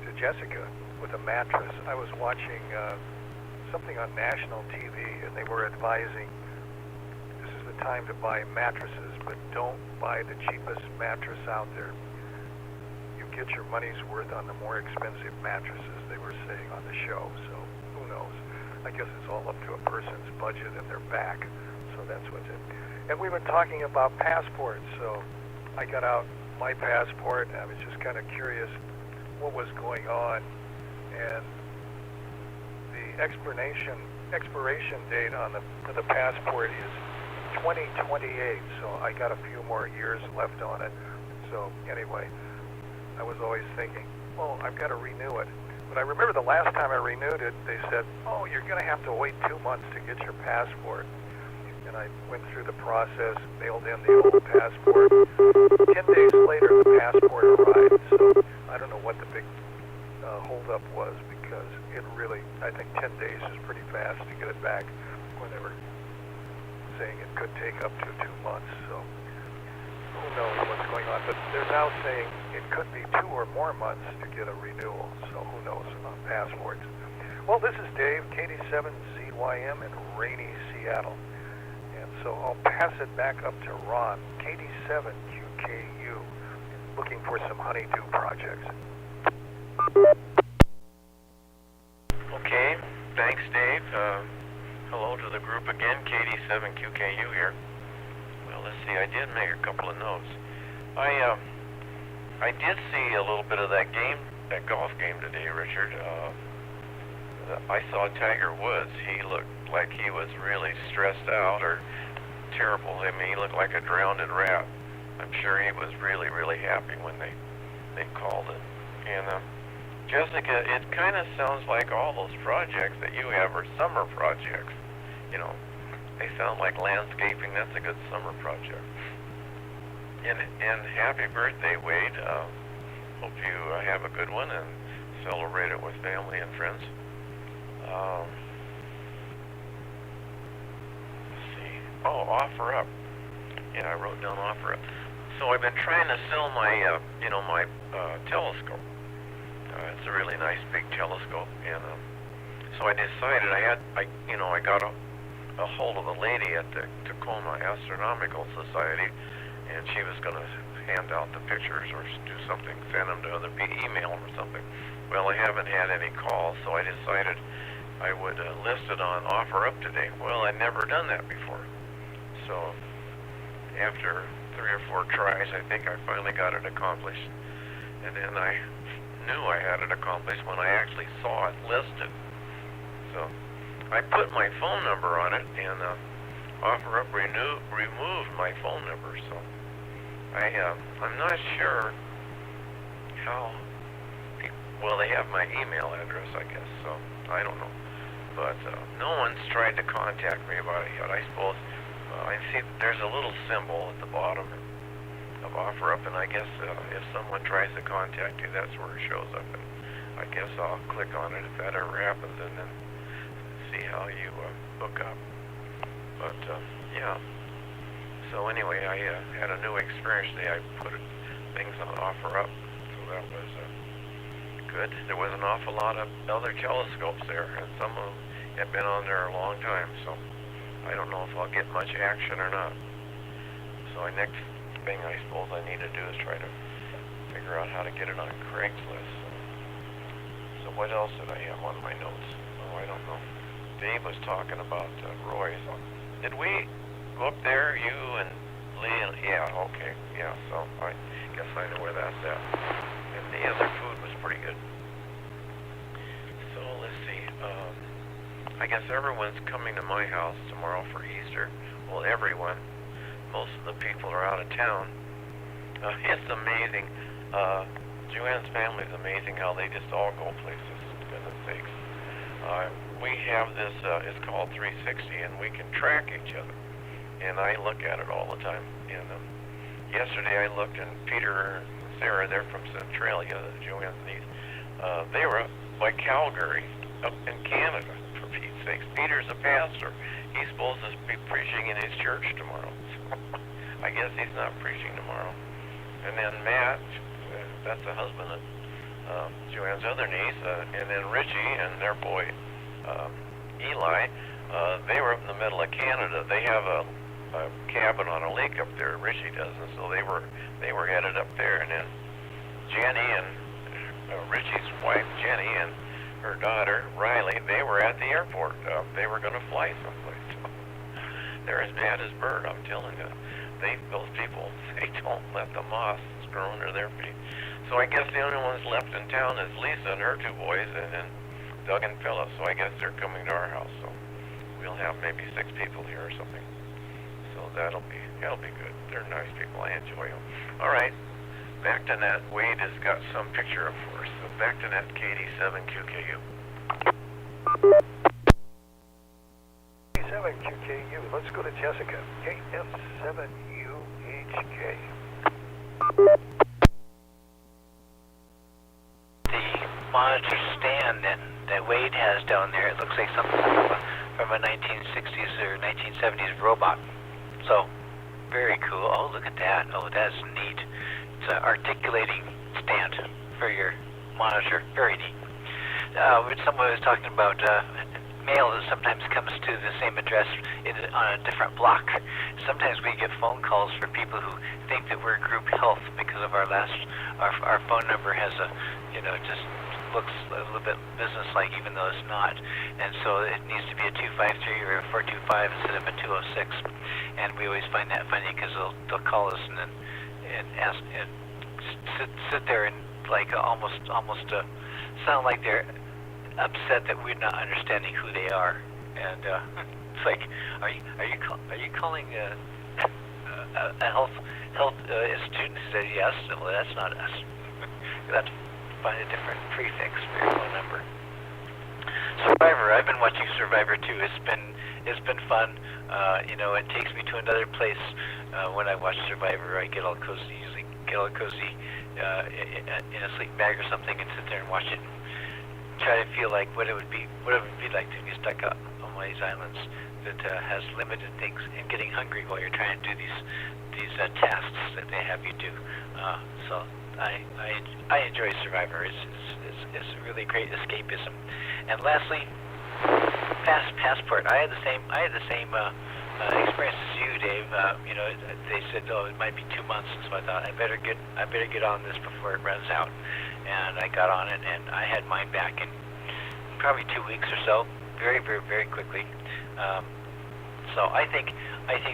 to Jessica with a mattress, I was watching something on national TV, and they were advising this is the time to buy mattresses, but don't buy the cheapest mattress out there. You get your money's worth on the more expensive mattresses, they were saying on the show. So who knows? I guess it's all up to a person's budget and their back. So that's what's it. And we've been talking about passports, so I got out my passport, and I was just kind of curious what was going on. And the expiration date on the passport is 2028, so I got a few more years left on it. So anyway, I was always thinking, well, I've got to renew it. But I remember the last time I renewed it, they said, oh, you're going to have to wait 2 months to get your passport. And I went through the process, mailed in the old passport. 10 days later, the passport arrived. So I don't know what the big holdup was, because it really, I think 10 days is pretty fast to get it back, when they were saying it could take up to 2 months. So who knows what's going on. But they're now saying it could be 2 or more months to get a renewal. So who knows on passports. Well, this is Dave, KD7ZYM in rainy Seattle. And so I'll pass it back up to Ron, KD7QKU, looking for some honeydew projects. Okay, thanks, Dave. Hello to the group again, KD7QKU here. Well, let's see, I did make a couple of notes. I did see a little bit of that golf game today, Richard. I saw Tiger Woods. He looked like he was really stressed out or terrible. I mean, he looked like a drowned rat. I'm sure he was really, really happy when they called it. And Jessica, it kind of sounds like all those projects that you have are summer projects. You know, they sound like landscaping. That's a good summer project. And happy birthday, Wade. Hope you have a good one and celebrate it with family and friends. Let's see. Oh, offer up. Yeah, I wrote down offer up. So I've been trying to sell my, my telescope. It's a really nice big telescope, and so I decided I got a hold of a lady at the Tacoma Astronomical Society, and she was going to hand out the pictures or do something, send them to other people, email them or something. Well, I haven't had any calls, so I decided I would list it on offer up today. Well, I'd never done that before, so after 3 or 4 tries, I think I finally got it accomplished. And then I knew I had it accomplished when I actually saw it listed. So I put my phone number on it, and offer up removed my phone number. So I'm not sure how. Well, they have my email address, I guess. So I don't know, but no one's tried to contact me about it yet. I suppose I see there's a little symbol at the bottom of offer up, and I guess if someone tries to contact you, that's where it shows up, and I guess I'll click on it if that ever happens, and then see how you hook up. But yeah, so anyway, I had a new experience today. I put things on offer up, so that was good. There was an awful lot of other telescopes there, and some of them had been on there a long time, so I don't know if I'll get much action or not. So the next thing I suppose I need to do is try to figure out how to get it on Craigslist. So what else did I have on my notes? Oh, I don't know. Dave was talking about Roy's. Did we go up there, you and Lee? And, yeah, okay, yeah, so I guess I know where that's at. And the other food was pretty good. So let's see. I guess everyone's coming to my house tomorrow for Easter. Well, everyone. Most of the people are out of town. It's amazing. Joanne's family is amazing how they just all go places, for goodness sakes. We have this, it's called 360, and we can track each other. And I look at it all the time. And yesterday I looked, and Peter and Sarah, they're from Centralia, Joanne's niece. They were by Calgary, up in Canada, for Pete's sakes. Peter's a pastor. He's supposed to be preaching in his church tomorrow. I guess he's not preaching tomorrow. And then Matt, that's the husband of Joanne's other niece, and then Richie and their boy Eli, they were up in the middle of Canada. They have a cabin on a lake up there, Richie does, and so they were headed up there. And then Jenny and Richie's wife Jenny and her daughter Riley, they were at the airport. They were going to fly someplace. They're as bad as Bird, I'm telling you. Those people, they don't let the moss grow under their feet. So I guess the only ones left in town is Lisa and her two boys, and then Doug and Phyllis. So I guess they're coming to our house. So we'll have maybe 6 people here or something. So that'll be good. They're nice people. I enjoy them. All right, back to net. Wade has got some picture up for us. So back to net, KD7QKU. 7QKU. Let's go to Jessica. KF7UHK. The monitor stand that Wade has down there, it looks like something from a 1960s or 1970s robot. So, very cool. Oh, look at that. Oh, that's neat. It's an articulating stand for your monitor. Very neat. Someone was talking about mail that sometimes comes to the same address on a different block. Sometimes we get phone calls for people who think that we're group health because of our phone number has just looks a little bit business-like, even though it's not. And so it needs to be a 253 or a 425 instead of a 206. And we always find that funny because they'll call us and ask and sit there and like almost sound like they're upset that we're not understanding who they are. And it's like, are you calling a health institute? He said yes. Well, that's not us. You have to find a different prefix for your phone number. Survivor. I've been watching Survivor too. It's been fun. It takes me to another place when I watch Survivor. I get all cozy, usually in a sleeping bag or something, and sit there and watch it. Try to feel like what it would be like to be stuck up on one of these islands that has limited things, and getting hungry while you're trying to do these tasks that they have you do. So I enjoy Survivor. It's really great escapism. And lastly, passport. I had the same experience as you, Dave. They said, it might be 2 months, so I thought I better get on this before it runs out. And I got on it, and I had mine back in probably 2 weeks or so, very, very, very quickly. So I think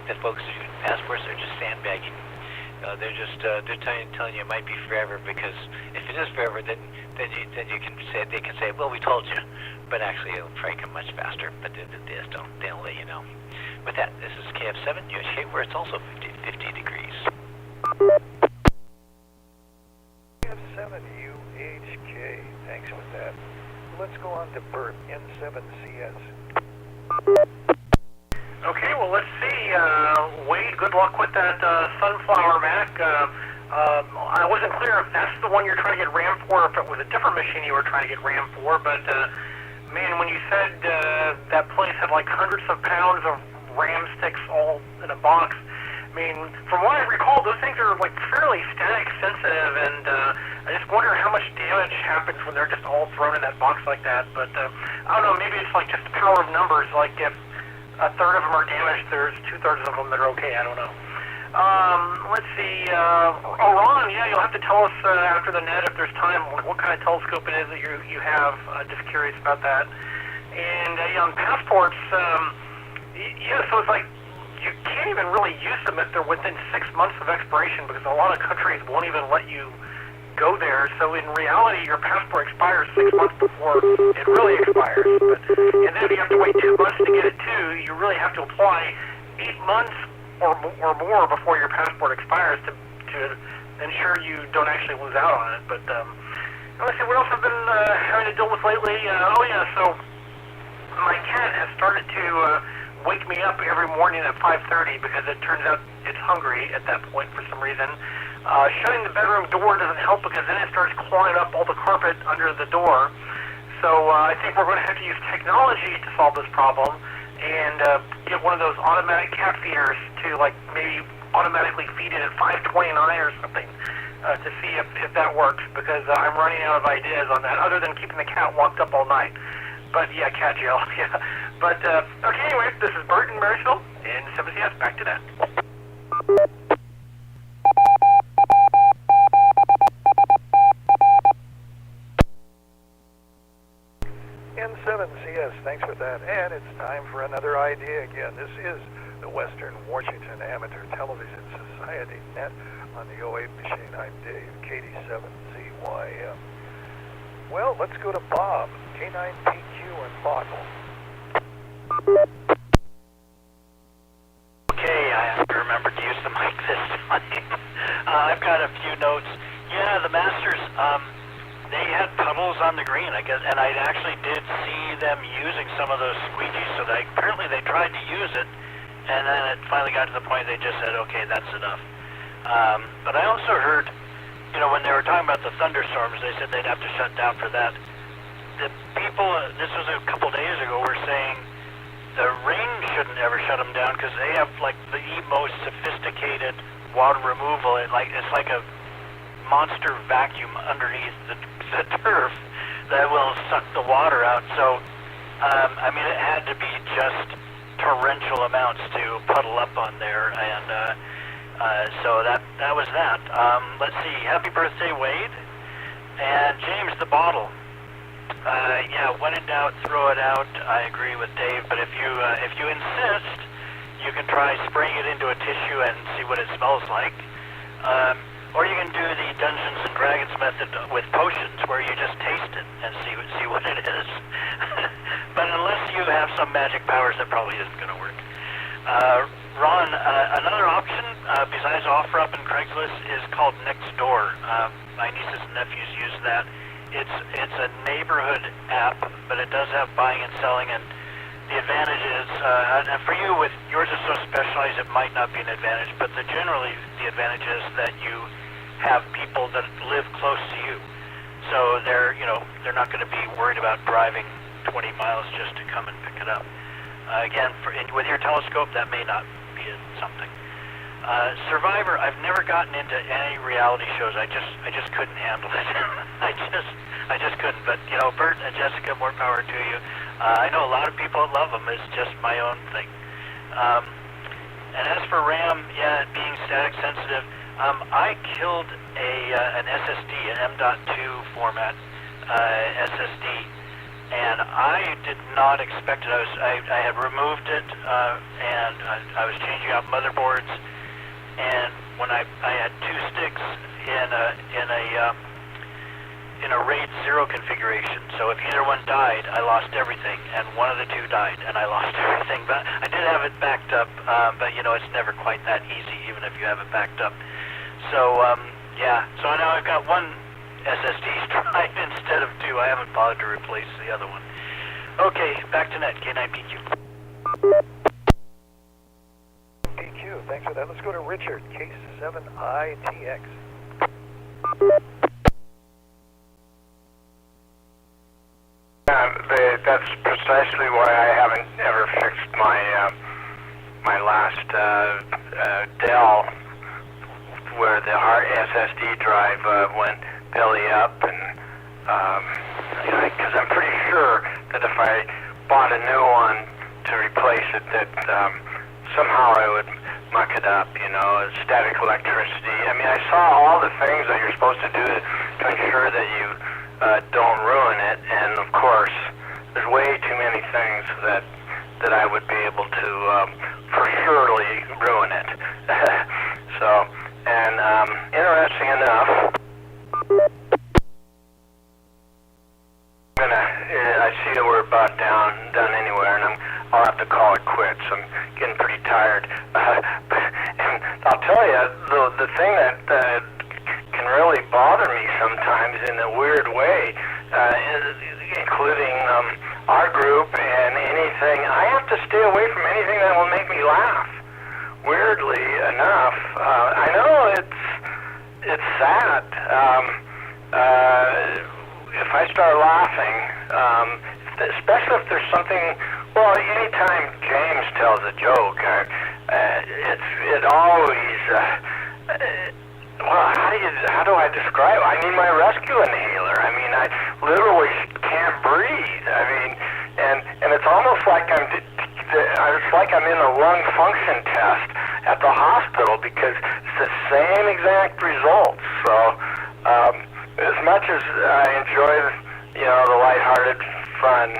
the folks who do passports are just sandbagging. They're telling you it might be forever, because if it is forever, then they can say, well, we told you, but actually it'll probably come much faster. But they don't let you know. With that, this is KF7 UHK, where it's also 50 degrees. KF7UHK. Thanks for that. Let's go on to Bert, N7CS. Okay, well, let's see. Wade, good luck with that Sunflower Mac. I wasn't clear if that's the one you're trying to get RAM for, or if it was a different machine you were trying to get RAM for, but, man, when you said that place had like hundreds of pounds of RAM sticks all in a box, mean, from what I recall, those things are like fairly static sensitive, and I just wonder how much damage happens when they're just all thrown in that box like that. But I don't know, maybe it's like just the power of numbers. Like if a third of them are damaged, there's 2/3 of them that are okay. I don't know. Let's see. Ron, yeah, you'll have to tell us after the net if there's time what kind of telescope it is that you have. Just curious about that. And on passports, yeah, so it's like you can't even really use them if they're within 6 months of expiration because a lot of countries won't even let you go there. So in reality, your passport expires 6 months before it really expires. And then if you have to wait 2 months to get it too, you really have to apply 8 months or more before your passport expires to ensure you don't actually lose out on it. But let's see, what else I've been having to deal with lately? Oh yeah, so my cat has started to wake me up every morning at 5:30 because it turns out it's hungry at that point for some reason. Shutting the bedroom door doesn't help because then it starts clawing up all the carpet under the door. So I think we're going to have to use technology to solve this problem and get one of those automatic cat feeders to like maybe automatically feed it at 5:29 or something to see if that works because I'm running out of ideas on that other than keeping the cat locked up all night. But yeah, cat jail, yeah. But okay, anyway, this is Bert in Marysville and 7CS, back to that. N7CS, thanks for that. And it's time for another idea again. This is the Western Washington Amateur Television Society net on the 08 machine. I'm Dave, KD7ZYM. Well, let's go to Bob, K9PQ and Bottle. Okay, I have to remember to use the mic this time. I've got a few notes. Yeah, the Masters, they had puddles on the green, I guess, and I actually did see them using some of those squeegees, so apparently they tried to use it, and then it finally got to the point they just said, okay, that's enough. But I also heard, when they were talking about the thunderstorms, they said they'd have to shut down for that. The people, this was a couple days ago, were saying the rain shouldn't ever shut them down because they have like the most sophisticated water removal. It's like a monster vacuum underneath the turf that will suck the water out. So, I mean, it had to be just torrential amounts to puddle up on there, and so that was that. Let's see. Happy birthday, Wade, and James the Bottle. Yeah, when in doubt, throw it out. I agree with Dave, but if you insist, you can try spraying it into a tissue and see what it smells like. Or you can do the Dungeons and Dragons method with potions, where you just taste it and see what it is. But unless you have some magic powers, that probably isn't going to work. Ron, another option besides OfferUp and Craigslist is called Nextdoor. My nieces and nephews use that. It's a neighborhood app, but it does have buying and selling, and the advantage is, and for you, with yours is so specialized, it might not be an advantage, but generally the advantage is that you have people that live close to you, so they're not going to be worried about driving 20 miles just to come and pick it up. Again, with your telescope, that may not be something. Survivor, I've never gotten into any reality shows. I just couldn't handle it. I just couldn't. But Bert and Jessica, more power to you. I know a lot of people that love them. It's just my own thing. And as for RAM, yeah, being static sensitive, I killed an SSD, an M.2 format SSD, and I did not expect it. I had removed it, and I was changing out motherboards. And when I had two sticks in a RAID 0 configuration, so if either one died, I lost everything, and one of the two died, and I lost everything. But I did have it backed up, but it's never quite that easy, even if you have it backed up. So yeah, so now I've got one SSD drive instead of two. I haven't bothered to replace the other one. Okay, back to net, K9PQ. Thanks for that. Let's go to Richard, K7ITX. That's precisely why I haven't ever fixed my my last Dell, where the hard SSD drive went belly up, and because I'm pretty sure that if I bought a new one to replace it, that somehow I would muck it up, static electricity. I mean, I saw all the things that you're supposed to do to ensure that you don't ruin it, and of course, there's way too many things that I would be able to for surely ruin it. So, and interesting enough, I see that we're about done anywhere, and I'll have to call it quits. I'm getting pretty tired. And I'll tell you, the thing that can really bother me sometimes in a weird way, including our group and anything, I have to stay away from anything that will make me laugh. Weirdly enough, I know it's sad. If I start laughing, especially if there's something, well, anytime James tells a joke, it always, well, how do I describe it? I need my rescue inhaler. I mean, I literally can't breathe. I mean, and it's almost like I'm in a lung function test at the hospital, because it's the same exact results. So, as much as I enjoy, the lighthearted fun,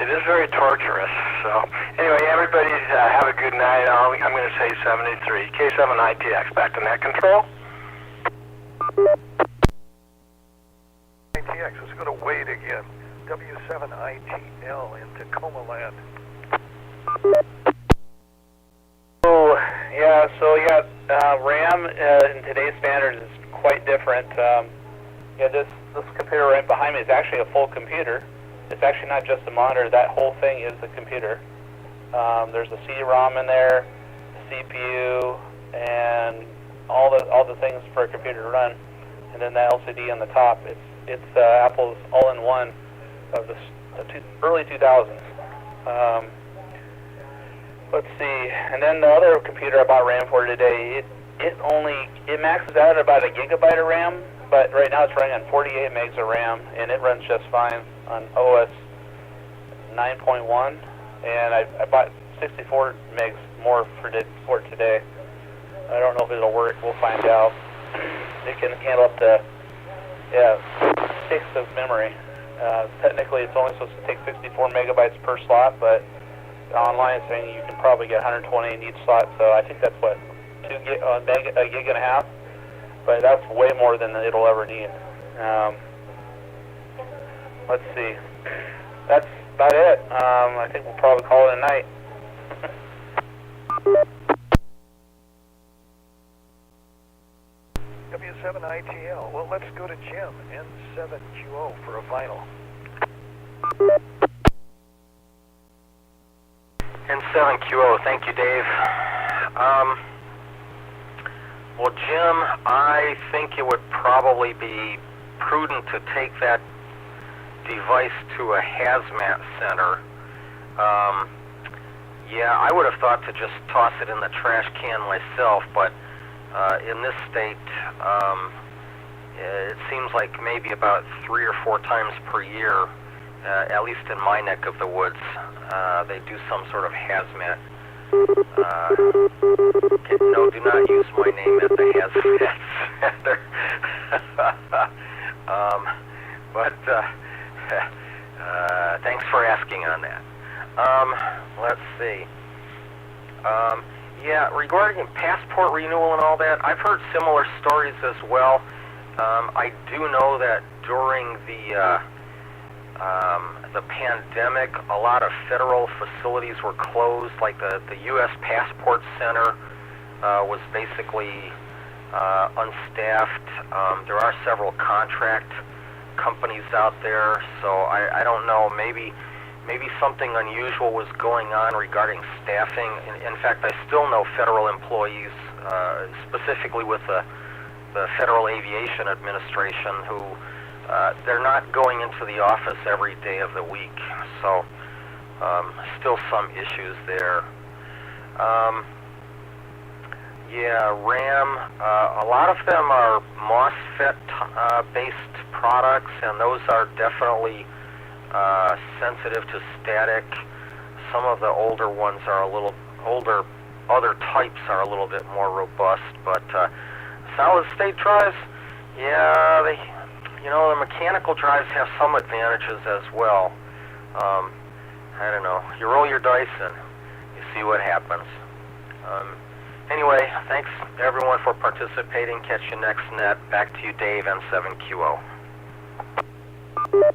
it is very torturous. So, anyway, everybody have a good night. I'm going to say 73. K7ITX, back to net control. ITX is going to wait again. W7ITL in Tacoma land. RAM in today's standards is quite different. This computer right behind me is actually a full computer. It's actually not just a monitor. That whole thing is the computer. There's a CD-ROM in there, a CPU, and all the things for a computer to run. And then that LCD on the top. It's Apple's all-in-one of the early 2000s. Let's see. And then the other computer I bought RAM for today, it maxes out at about 1 gigabyte of RAM, but right now it's running on 48 megs of RAM, and it runs just fine on OS 9.1. And I bought 64 megs more for today. I don't know if it'll work. We'll find out. It can handle up to 6 of memory. Technically, it's only supposed to take 64 megabytes per slot, but online it's saying you can probably get 120 in each slot. So I think that's what, a gig and a half. But that's way more than it'll ever need. Let's see. That's about it. I think we'll probably call it a night. W7ITL. Well, let's go to Jim, N7QO for a final. N7QO, thank you, Dave. Well, Jim, I think it would probably be prudent to take that device to a hazmat center. Yeah, I would have thought to just toss it in the trash can myself, but in this state, it seems like maybe about 3 or 4 times per year, at least in my neck of the woods, they do some sort of hazmat. No, do not use my name at the hazmat center. But thanks for asking on that. Let's see. Yeah, regarding passport renewal and all that, I've heard similar stories as well. I do know that during the pandemic, a lot of federal facilities were closed, like the U.S. Passport Center was basically unstaffed. There are several contract companies out there, so I don't know, maybe something unusual was going on regarding staffing. In fact, I still know federal employees, specifically with the Federal Aviation Administration, who they're not going into the office every day of the week. So still some issues there. Yeah, RAM. A lot of them are MOSFET based products, and those are definitely sensitive to static. Some of the older ones are a little older. Other types are a little bit more robust, but solid state drives, yeah, the mechanical drives have some advantages as well. I don't know. You roll your dice and you see what happens. Anyway, thanks everyone for participating. Catch you next net. Back to you, Dave, N7QO. 7:02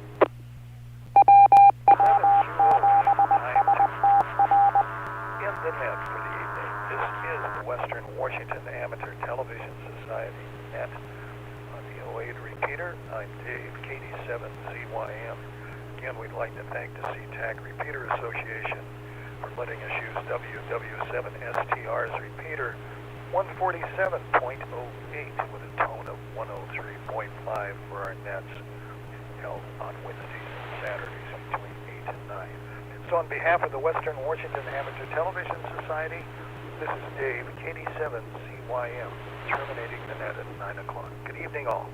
in the net for the evening. This is the Western Washington Amateur Television Society net. On the 08 repeater, I'm Dave, KD7CYM. Again, we'd like to thank the SeaTac Repeater Association for letting us use WW7STR's repeater 147.08 with a tone of 103.5 for our nets held on Wednesdays and Saturdays between 8 and 9. So on behalf of the Western Washington Amateur Television Society, this is Dave, KD7CYM, terminating the net at 9 o'clock. Good evening all.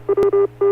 Bye.